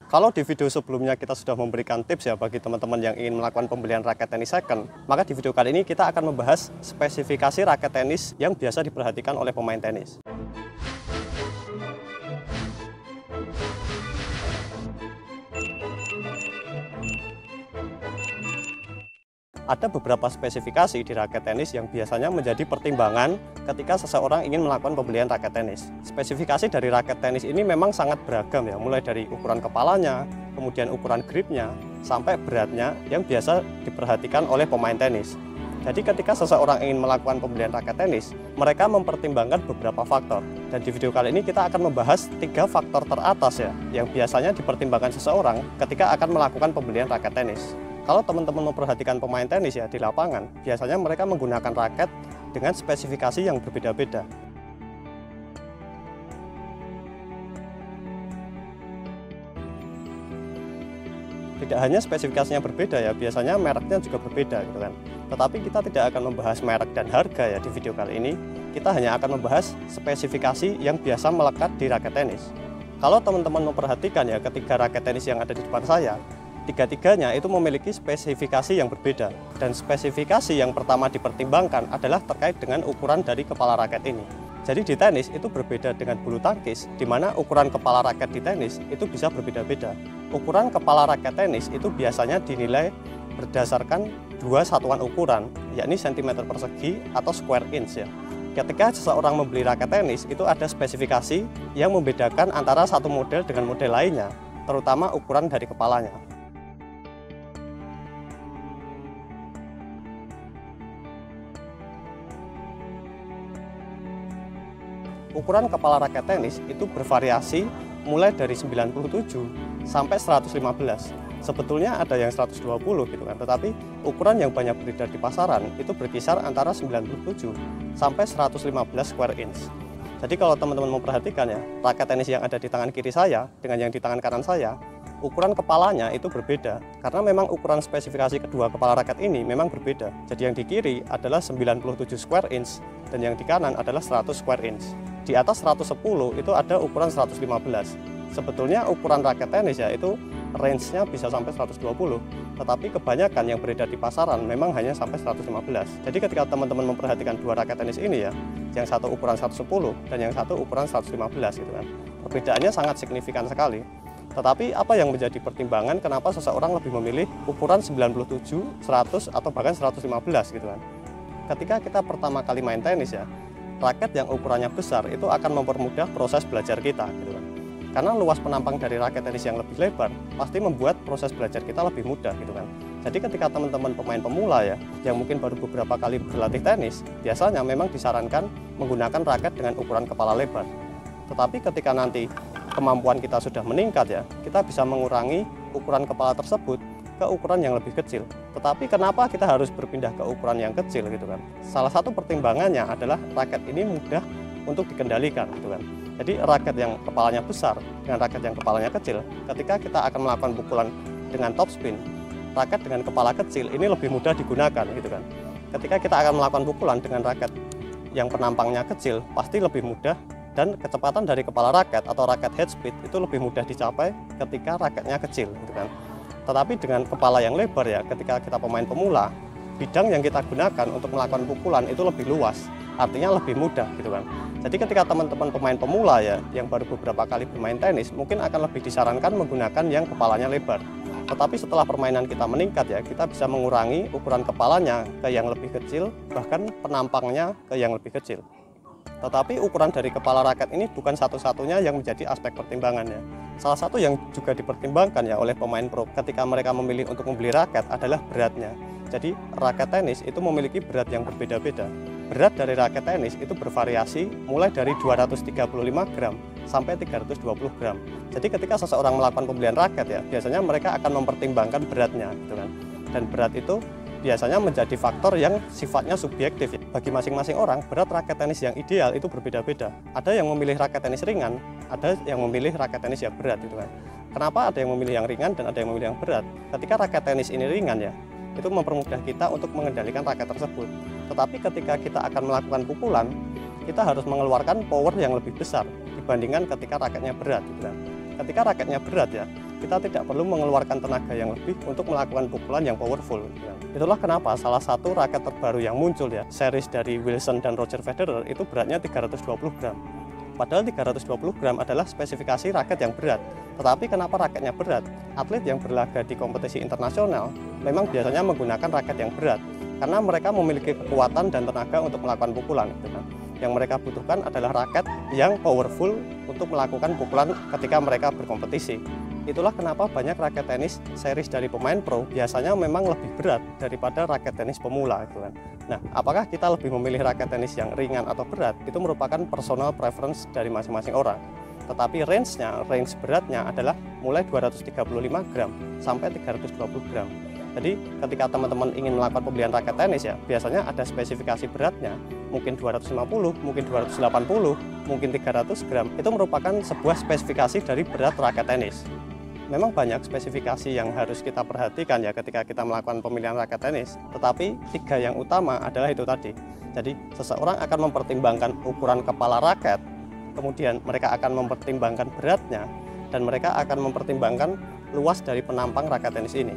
Kalau di video sebelumnya kita sudah memberikan tips ya bagi teman-teman yang ingin melakukan pembelian raket tenis second, maka di video kali ini kita akan membahas spesifikasi raket tenis yang biasa diperhatikan oleh pemain tenis. Ada beberapa spesifikasi di raket tenis yang biasanya menjadi pertimbangan ketika seseorang ingin melakukan pembelian raket tenis. Spesifikasi dari raket tenis ini memang sangat beragam ya, mulai dari ukuran kepalanya, kemudian ukuran gripnya, sampai beratnya yang biasa diperhatikan oleh pemain tenis. Jadi ketika seseorang ingin melakukan pembelian raket tenis, mereka mempertimbangkan beberapa faktor. Dan di video kali ini kita akan membahas 3 faktor teratas ya, yang biasanya dipertimbangkan seseorang ketika akan melakukan pembelian raket tenis. Kalau teman-teman memperhatikan pemain tenis ya di lapangan, biasanya mereka menggunakan raket dengan spesifikasi yang berbeda-beda. Tidak hanya spesifikasinya berbeda ya, biasanya mereknya juga berbeda gitu kan. Tetapi kita tidak akan membahas merek dan harga ya di video kali ini. Kita hanya akan membahas spesifikasi yang biasa melekat di raket tenis. Kalau teman-teman memperhatikan ya, ketiga raket tenis yang ada di depan saya, tiga-tiganya itu memiliki spesifikasi yang berbeda. Dan spesifikasi yang pertama dipertimbangkan adalah terkait dengan ukuran dari kepala raket ini. Jadi di tenis itu berbeda dengan bulu tangkis, di mana ukuran kepala raket di tenis itu bisa berbeda-beda. Ukuran kepala raket tenis itu biasanya dinilai berdasarkan 2 satuan ukuran, yakni cm persegi atau square inch ya. Ketika seseorang membeli raket tenis, itu ada spesifikasi yang membedakan antara satu model dengan model lainnya, terutama ukuran dari kepalanya. Ukuran kepala raket tenis itu bervariasi mulai dari 97 sampai 115. Sebetulnya ada yang 120 gitu kan, tetapi ukuran yang banyak beredar di pasaran itu berkisar antara 97 sampai 115 square inch. Jadi kalau teman-teman memperhatikan ya, raket tenis yang ada di tangan kiri saya dengan yang di tangan kanan saya, ukuran kepalanya itu berbeda karena memang ukuran spesifikasi kedua kepala raket ini memang berbeda. Jadi yang di kiri adalah 97 square inch dan yang di kanan adalah 100 square inch. Di atas 110 itu ada ukuran 115. Sebetulnya ukuran raket tenis ya itu range-nya bisa sampai 120, tetapi kebanyakan yang beredar di pasaran memang hanya sampai 115. Jadi ketika teman-teman memperhatikan dua raket tenis ini ya, yang satu ukuran 110 dan yang satu ukuran 115 gitu kan. Perbedaannya sangat signifikan sekali. Tetapi apa yang menjadi pertimbangan kenapa seseorang lebih memilih ukuran 97, 100 atau bahkan 115 gitu kan. Ketika kita pertama kali main tenis ya, raket yang ukurannya besar itu akan mempermudah proses belajar kita gitu kan. Karena luas penampang dari raket tenis yang lebih lebar pasti membuat proses belajar kita lebih mudah gitu kan. Jadi ketika teman-teman pemain pemula ya yang mungkin baru beberapa kali berlatih tenis, biasanya memang disarankan menggunakan raket dengan ukuran kepala lebar. Tetapi ketika nanti kemampuan kita sudah meningkat ya, kita bisa mengurangi ukuran kepala tersebut ke ukuran yang lebih kecil. Tetapi kenapa kita harus berpindah ke ukuran yang kecil gitu kan? Salah satu pertimbangannya adalah raket ini mudah untuk dikendalikan gitu kan. Jadi raket yang kepalanya besar dengan raket yang kepalanya kecil, ketika kita akan melakukan pukulan dengan topspin, raket dengan kepala kecil ini lebih mudah digunakan gitu kan. Ketika kita akan melakukan pukulan dengan raket yang penampangnya kecil, pasti lebih mudah dan kecepatan dari kepala raket atau raket head speed itu lebih mudah dicapai ketika raketnya kecil gitu kan. Tetapi dengan kepala yang lebar ya, ketika kita pemain pemula, bidang yang kita gunakan untuk melakukan pukulan itu lebih luas, artinya lebih mudah gitu kan. Jadi ketika teman-teman pemain pemula ya, yang baru beberapa kali bermain tenis, mungkin akan lebih disarankan menggunakan yang kepalanya lebar. Tetapi setelah permainan kita meningkat ya, kita bisa mengurangi ukuran kepalanya ke yang lebih kecil, bahkan penampangnya ke yang lebih kecil. Tetapi ukuran dari kepala raket ini bukan satu-satunya yang menjadi aspek pertimbangannya. Salah satu yang juga dipertimbangkan ya oleh pemain pro ketika mereka memilih untuk membeli raket adalah beratnya. Jadi raket tenis itu memiliki berat yang berbeda-beda. Berat dari raket tenis itu bervariasi mulai dari 235 gram sampai 320 gram. Jadi ketika seseorang melakukan pembelian raket ya, biasanya mereka akan mempertimbangkan beratnya gitu kan. Dan berat itu biasanya menjadi faktor yang sifatnya subjektif ya. Bagi masing-masing orang, berat raket tenis yang ideal itu berbeda-beda. Ada yang memilih raket tenis ringan, ada yang memilih raket tenis yang berat gitu kan. Kenapa ada yang memilih yang ringan dan ada yang memilih yang berat? Ketika raket tenis ini ringan ya, itu mempermudah kita untuk mengendalikan raket tersebut. Tetapi ketika kita akan melakukan pukulan, kita harus mengeluarkan power yang lebih besar dibandingkan ketika raketnya berat gitu kan. Ketika raketnya berat ya, kita tidak perlu mengeluarkan tenaga yang lebih untuk melakukan pukulan yang powerful. Itulah kenapa salah satu raket terbaru yang muncul ya, series dari Wilson dan Roger Federer itu beratnya 320 gram. Padahal 320 gram adalah spesifikasi raket yang berat. Tetapi kenapa raketnya berat? Atlet yang berlaga di kompetisi internasional memang biasanya menggunakan raket yang berat karena mereka memiliki kekuatan dan tenaga untuk melakukan pukulan. Yang mereka butuhkan adalah raket yang powerful untuk melakukan pukulan ketika mereka berkompetisi. Itulah kenapa banyak raket tenis series dari pemain pro biasanya memang lebih berat daripada raket tenis pemula. Nah, apakah kita lebih memilih raket tenis yang ringan atau berat? Itu merupakan personal preference dari masing-masing orang. Tetapi range beratnya adalah mulai 235 gram sampai 320 gram. Jadi ketika teman-teman ingin melakukan pembelian raket tenis ya, biasanya ada spesifikasi beratnya, mungkin 250, mungkin 280, mungkin 300 gram. Itu merupakan sebuah spesifikasi dari berat raket tenis. Memang banyak spesifikasi yang harus kita perhatikan ya ketika kita melakukan pemilihan raket tenis. Tetapi 3 yang utama adalah itu tadi. Jadi seseorang akan mempertimbangkan ukuran kepala raket, kemudian mereka akan mempertimbangkan beratnya, dan mereka akan mempertimbangkan luas dari penampang raket tenis ini.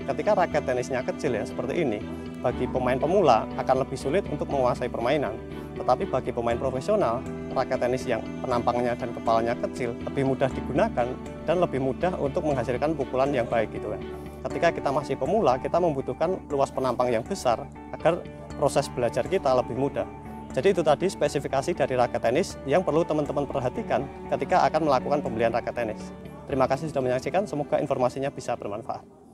Ketika raket tenisnya kecil ya seperti ini, bagi pemain pemula akan lebih sulit untuk menguasai permainan. Tetapi bagi pemain profesional, raket tenis yang penampangnya dan kepalanya kecil lebih mudah digunakan dan lebih mudah untuk menghasilkan pukulan yang baik gitu kan. Ketika kita masih pemula, kita membutuhkan luas penampang yang besar agar proses belajar kita lebih mudah. Jadi itu tadi spesifikasi dari raket tenis yang perlu teman-teman perhatikan ketika akan melakukan pembelian raket tenis. Terima kasih sudah menyaksikan, semoga informasinya bisa bermanfaat.